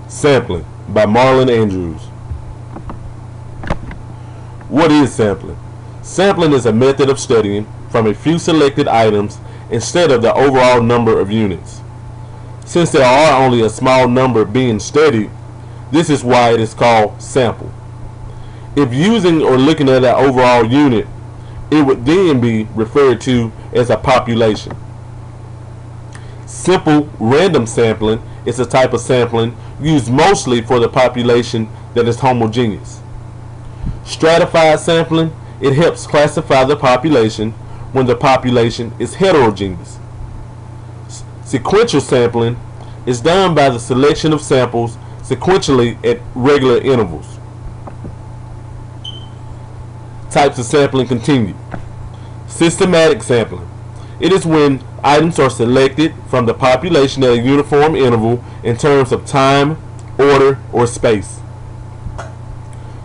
Sampling by Marlon Andrews. What is sampling? Sampling is a method of studying from a few selected items instead of the overall number of units. Since there are only a small number being studied, this is why it is called sample. If using or looking at an overall unit, it would then be referred to as a population. Simple random sampling is a type of sampling used mostly for the population that is homogeneous. Stratified sampling, it helps classify the population when the population is heterogeneous. Sequential sampling is done by the selection of samples sequentially at regular intervals. Types of sampling continue. Systematic sampling. It is when items are selected from the population at a uniform interval in terms of time, order, or space.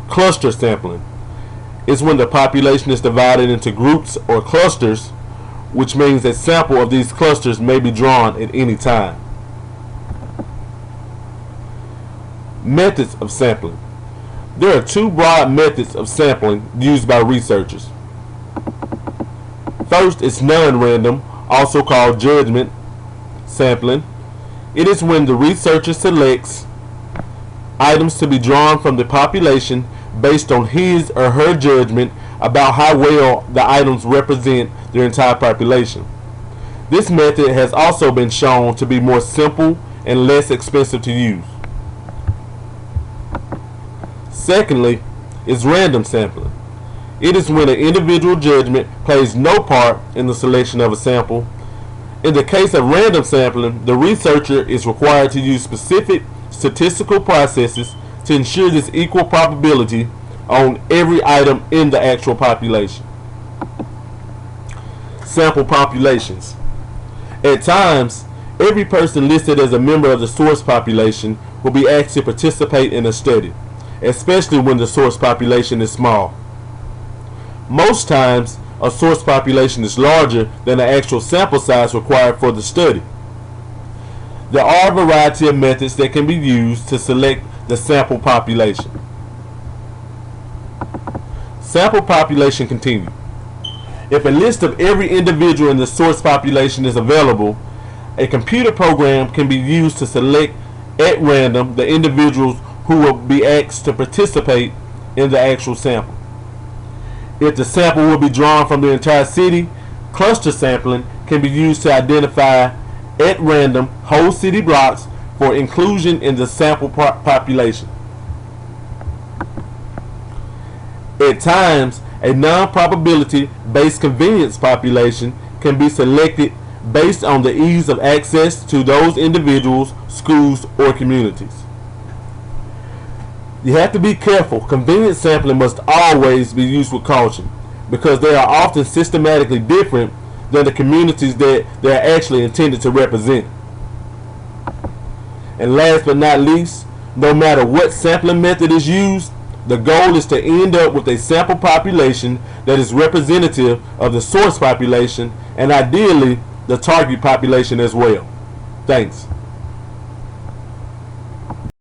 Cluster sampling is when the population is divided into groups or clusters, which means a sample of these clusters may be drawn at any time. Methods of sampling. There are two broad methods of sampling used by researchers. First is non-random, also called judgment sampling. It is when the researcher selects items to be drawn from the population based on his or her judgment about how well the items represent their entire population. This method has also been shown to be more simple and less expensive to use. Secondly is random sampling. It is when an individual judgment plays no part in the selection of a sample. In the case of random sampling, the researcher is required to use specific statistical processes to ensure this equal probability on every item in the actual population. Sample populations. At times, every person listed as a member of the source population will be asked to participate in a study, especially when the source population is small. Most times, a source population is larger than the actual sample size required for the study. There are a variety of methods that can be used to select the sample population. Sample population continued. If a list of every individual in the source population is available, a computer program can be used to select at random the individuals who will be asked to participate in the actual sample. If the sample will be drawn from the entire city, cluster sampling can be used to identify at random whole city blocks for inclusion in the sample population. At times, a non-probability based convenience population can be selected based on the ease of access to those individuals, schools, or communities. You have to be careful. Convenience sampling must always be used with caution because they are often systematically different than the communities that they are actually intended to represent. And last but not least, no matter what sampling method is used, the goal is to end up with a sample population that is representative of the source population and ideally the target population as well. Thanks.